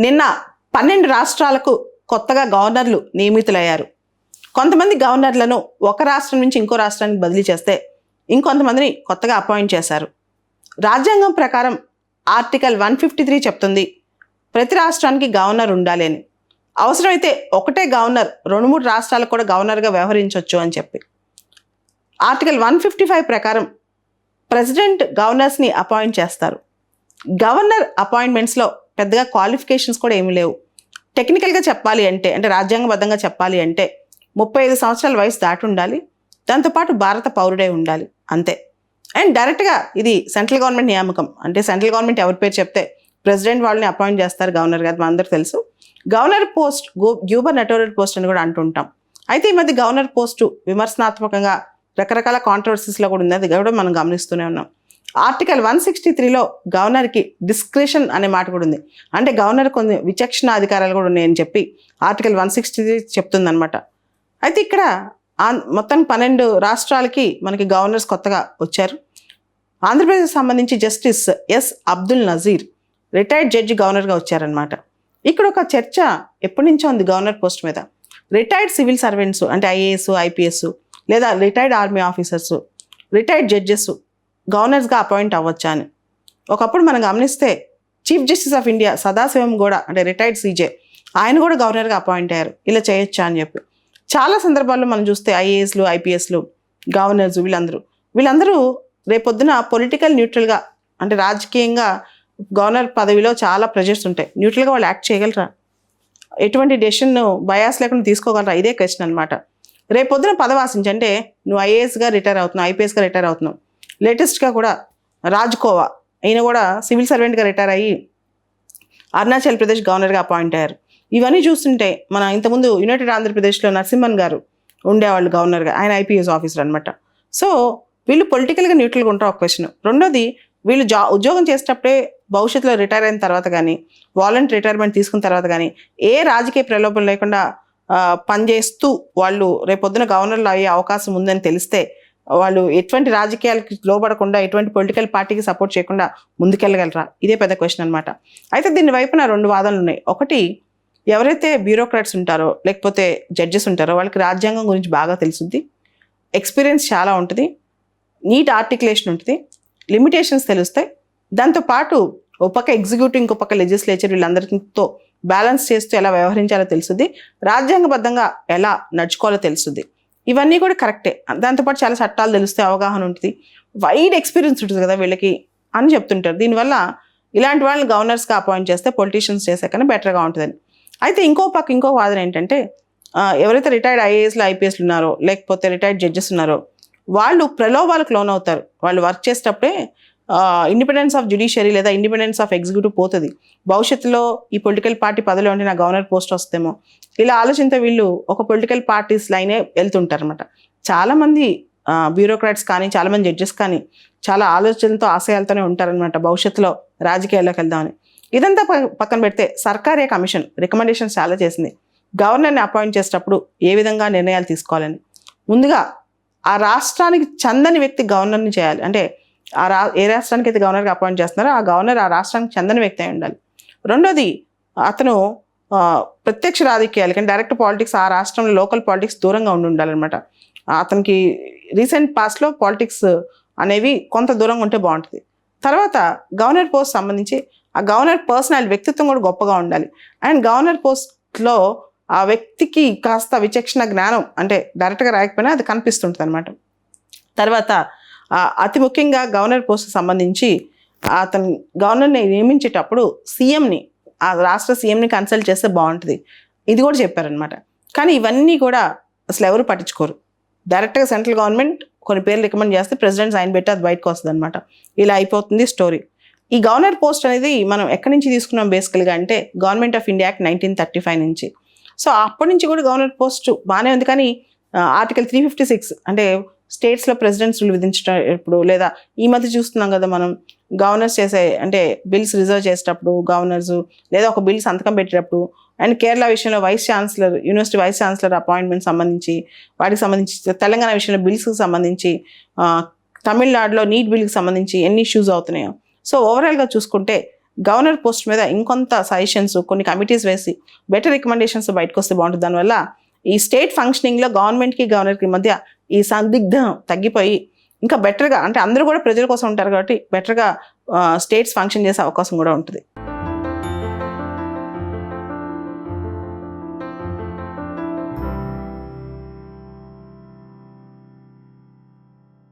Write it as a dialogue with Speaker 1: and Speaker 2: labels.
Speaker 1: నిన్న 12 రాష్ట్రాలకు కొత్తగా గవర్నర్లు నియమితులయ్యారు. కొంతమంది గవర్నర్లను ఒక రాష్ట్రం నుంచి ఇంకో రాష్ట్రానికి బదిలీ చేస్తే ఇంకొంతమందిని కొత్తగా అపాయింట్ చేశారు. రాజ్యాంగం ప్రకారం ఆర్టికల్ 153 చెప్తుంది ప్రతి రాష్ట్రానికి గవర్నర్ ఉండాలి అని. అవసరమైతే ఒకటే గవర్నర్ 2-3 రాష్ట్రాలకు కూడా గవర్నర్గా వ్యవహరించవచ్చు అని చెప్పి. ఆర్టికల్ 155 ప్రకారం ప్రెసిడెంట్ గవర్నర్స్ని అపాయింట్ చేస్తారు. గవర్నర్ అపాయింట్మెంట్స్లో పెద్దగా క్వాలిఫికేషన్స్ కూడా ఏమీ లేవు. టెక్నికల్గా చెప్పాలి అంటే రాజ్యాంగబద్ధంగా చెప్పాలి అంటే 35 సంవత్సరాల వయసు దాటి ఉండాలి, దాంతోపాటు భారత పౌరుడే ఉండాలి, అంతే. అండ్ డైరెక్ట్గా ఇది సెంట్రల్ గవర్నమెంట్ నియామకం. అంటే సెంట్రల్ గవర్నమెంట్ ఎవరి పేరు చెప్తే ప్రెసిడెంట్ వాళ్ళని అపాయింట్ చేస్తారు గవర్నర్ గారు, మన అందరికీ తెలుసు. గవర్నర్ పోస్ట్ గ్యూబర్నటోరియల్ పోస్ట్ అని కూడా అంటుంటాం. అయితే ఈ మధ్య గవర్నర్ పోస్టు విమర్శనాత్మకంగా రకరకాల కాంట్రవర్సీస్లో కూడా ఉంది, అది కూడా మనం గమనిస్తూనే ఉన్నాం. ఆర్టికల్ 163లో గవర్నర్కి డిస్క్రిషన్ అనే మాట కూడా ఉంది. అంటే గవర్నర్ కొన్ని విచక్షణ అధికారాలు కూడా ఉన్నాయని చెప్పి ఆర్టికల్ 163 చెప్తుందనమాట. అయితే ఇక్కడ మొత్తం 12 రాష్ట్రాలకి మనకి గవర్నర్స్ కొత్తగా వచ్చారు. ఆంధ్రప్రదేశ్ సంబంధించి justice S Abdul Nazeer retired judge గవర్నర్గా వచ్చారనమాట. ఇక్కడ ఒక చర్చ ఎప్పటి నుంచో ఉంది గవర్నర్ పోస్ట్ మీద. రిటైర్డ్ సివిల్ సర్వెంట్స్ అంటే ఐఏఎస్, ఐపీఎస్ లేదా retired army officers, retired judges గవర్నర్స్గా అపాయింట్ అవ్వచ్చా అని. ఒకప్పుడు మనం గమనిస్తే chief justice of India Sathasivam కూడా అంటే రిటైర్డ్ సీజే, ఆయన కూడా గవర్నర్గా అపాయింట్ అయ్యారు. ఇలా చేయొచ్చా అని చెప్పి చాలా సందర్భాల్లో మనం చూస్తే ఐఏఎస్లు, ఐపీఎస్లు, గవర్నర్స్ వీళ్ళందరూ రేపొద్దున పొలిటికల్ న్యూట్రల్గా అంటే రాజకీయంగా గవర్నర్ పదవిలో చాలా ప్రెజర్స్ ఉంటాయి. న్యూట్రల్గా వాళ్ళు యాక్ట్ చేయగలరా? ఎటువంటి డెసిషన్ బయాస్ లేకుండా తీసుకోగలరా? ఇదే క్వశ్చన్ అనమాట. రేపొద్దున పదవి ఆశించి అంటే నువ్వు ఐఏఎస్గా రిటైర్ అవుతున్నావు, ఐపీఎస్గా రిటైర్ అవుతున్నావు. లేటెస్ట్గా కూడా రాజ్కోవా ఈయన కూడా సివిల్ సర్వెంట్గా రిటైర్ అయ్యి అరుణాచల్ ప్రదేశ్ గవర్నర్గా అపాయింట్ అయ్యారు. ఇవన్నీ చూస్తుంటే మన ఇంతకుముందు యునైటెడ్ ఆంధ్రప్రదేశ్లో నరసింహన్ గారు ఉండేవాళ్ళు గవర్నర్గా, ఆయన ఐపీఎస్ ఆఫీసర్ అనమాట. సో వీళ్ళు పొలిటికల్గా న్యూట్రల్గా ఉంటారు, ఒక క్వశ్చన్. రెండోది, వీళ్ళు ఉద్యోగం చేసేటప్పుడే భవిష్యత్తులో రిటైర్ అయిన తర్వాత కానీ వాలంటీర్ రిటైర్మెంట్ తీసుకున్న తర్వాత కానీ ఏ రాజకీయ ప్రలోభం లేకుండా పనిచేస్తూ వాళ్ళు రేపొద్దున గవర్నర్లు అయ్యే అవకాశం ఉందని తెలిస్తే వాళ్ళు ఎటువంటి రాజకీయాలకి లోబడకుండా ఎటువంటి పొలిటికల్ పార్టీకి సపోర్ట్ చేయకుండా ముందుకెళ్ళగలరా? ఇదే పెద్ద క్వశ్చన్ అనమాట. అయితే దీని వైపున 2 వాదనలు ఉన్నాయి. ఒకటి, ఎవరైతే బ్యూరోక్రాట్స్ ఉంటారో లేకపోతే జడ్జెస్ ఉంటారో వాళ్ళకి రాజ్యాంగం గురించి బాగా తెలుసుద్ది, ఎక్స్పీరియన్స్ చాలా ఉంటుంది, నీట్ ఆర్టికులేషన్ ఉంటుంది, లిమిటేషన్స్ తెలుస్తాయి. దాంతోపాటు ఒక పక్క ఎగ్జిక్యూటివ్, ఇంకో పక్క లెజిస్లేచర్ వీళ్ళందరితో బ్యాలెన్స్ చేస్తూ ఎలా వ్యవహరించాలో తెలుస్తుంది, రాజ్యాంగబద్ధంగా ఎలా నడుచుకోవాలో తెలుస్తుంది. ఇవన్నీ కూడా కరెక్టే. దాంతోపాటు చాలా చట్టాలు తెలుస్తాయి, అవగాహన ఉంటుంది, వైడ్ ఎక్స్పీరియన్స్ ఉంటుంది కదా వీళ్ళకి అని చెప్తుంటారు. దీనివల్ల ఇలాంటి వాళ్ళని గవర్నర్స్గా అపాయింట్ చేస్తే పొలిటీషియన్స్ చేసే కన్నా బెటర్గా ఉంటుందని. అయితే ఇంకో వాదన ఏంటంటే ఎవరైతే రిటైర్డ్ ఐఏఎస్లు, ఐపీఎస్లు ఉన్నారో లేకపోతే రిటైర్డ్ జడ్జెస్ ఉన్నారో వాళ్ళు ప్రలోభాలకు లోన్ అవుతారు. వాళ్ళు వర్క్ చేసేటప్పుడే ఇండిపెండెన్స్ ఆఫ్ జ్యుడిషియరీ లేదా ఇండిపెండెన్స్ ఆఫ్ ఎగ్జిక్యూటివ్ పోతుంది. భవిష్యత్తులో ఈ పొలిటికల్ పార్టీ పదవిలో ఉంటే నా గవర్నర్ పోస్ట్ వస్తేమో ఇలా ఆలోచనతో వీళ్ళు ఒక పొలిటికల్ పార్టీస్ లైనే వెళ్తుంటారు అనమాట. చాలామంది బ్యూరోక్రాట్స్ కానీ చాలామంది జడ్జెస్ కానీ చాలా ఆలోచనలతో ఆశయాలతోనే ఉంటారనమాట భవిష్యత్తులో రాజకీయాల్లోకి వెళ్దామని. ఇదంతా పక్కన పెడితే సర్కారీ కమిషన్ రికమెండేషన్స్ చాలా చేసింది గవర్నర్ని అపాయింట్ చేసేటప్పుడు ఏ విధంగా నిర్ణయాలు తీసుకోవాలని. ముందుగా ఆ రాష్ట్రానికి చెందని వ్యక్తి గవర్నర్ని చేయాలి. అంటే ఏ రాష్ట్రానికి అయితే గవర్నర్గా అపాయింట్ చేస్తున్నారో ఆ గవర్నర్ ఆ రాష్ట్రానికి చెందని వ్యక్తి అయి ఉండాలి. రెండోది, అతను ప్రత్యక్ష రాజకీయాలు కానీ డైరెక్ట్ పాలిటిక్స్, ఆ రాష్ట్రంలో లోకల్ పాలిటిక్స్ దూరంగా ఉండాలన్నమాట. అతనికి రీసెంట్ పాస్ట్లో పాలిటిక్స్ అనేవి కొంత దూరంగా ఉంటే బాగుంటుంది. తర్వాత గవర్నర్ పోస్ట్ సంబంధించి ఆ గవర్నర్ పర్సనల్ వ్యక్తిత్వం కూడా గొప్పగా ఉండాలి. అండ్ గవర్నర్ పోస్ట్లో ఆ వ్యక్తికి కాస్త విచక్షణ జ్ఞానం అంటే డైరెక్ట్గా రాయకపోయినా అది కనిపిస్తుంటుంది అనమాట. తర్వాత అతి ముఖ్యంగా గవర్నర్ పోస్ట్ సంబంధించి అతను గవర్నర్ని నియమించేటప్పుడు సీఎంని, ఆ రాష్ట్ర సీఎంని కన్సల్ట్ చేస్తే బాగుంటుంది, ఇది కూడా చెప్పారనమాట. కానీ ఇవన్నీ కూడా అసలు ఎవరు పట్టించుకోరు. డైరెక్ట్గా సెంట్రల్ గవర్నమెంట్ కొన్ని పేర్లు రికమెండ్ చేస్తే ప్రెసిడెంట్ సైన్ పెట్టి అది బయటకు వస్తుంది అనమాట. ఇలా అయిపోతుంది స్టోరీ. ఈ గవర్నర్ పోస్ట్ అనేది మనం ఎక్కడి నుంచి తీసుకున్నాం బేసికల్గా అంటే గవర్నమెంట్ ఆఫ్ ఇండియా యాక్ట్ 1935 నుంచి. సో అప్పటి నుంచి కూడా గవర్నర్ పోస్ట్ బాగానే ఉంది. కానీ ఆర్టికల్ 356 అంటే స్టేట్స్లో ప్రెసిడెంట్స్ విధించేటప్పుడు లేదా ఈ మధ్య చూస్తున్నాం కదా మనం గవర్నర్స్ చేసే అంటే బిల్స్ రిజర్వ్ చేసేటప్పుడు గవర్నర్స్ లేదా ఒక బిల్ సంతకం పెట్టేటప్పుడు, అండ్ కేరళ విషయంలో vice chancellor, university vice chancellor appointment సంబంధించి వాటికి సంబంధించి, తెలంగాణ విషయంలో బిల్స్కి సంబంధించి, తమిళనాడులో నీట్ బిల్కి సంబంధించి ఎన్ని ఇష్యూస్ అవుతున్నాయో. సో ఓవరాల్గా చూసుకుంటే గవర్నర్ పోస్ట్ మీద ఇంకొంత సజెషన్స్, కొన్ని కమిటీస్ వేసి బెటర్ రికమెండేషన్స్ బయటకు వస్తే బాగుంటుంది. దానివల్ల ఈ స్టేట్ ఫంక్షనింగ్లో గవర్నమెంట్కి గవర్నర్కి మధ్య ఈ సందిగ్ధం తగ్గిపోయి ఇంకా బెటర్గా, అంటే అందరూ కూడా ప్రజల కోసం ఉంటారు కాబట్టి బెటర్గా స్టేట్స్ ఫంక్షన్ చేసే అవకాశం కూడా ఉంటుంది.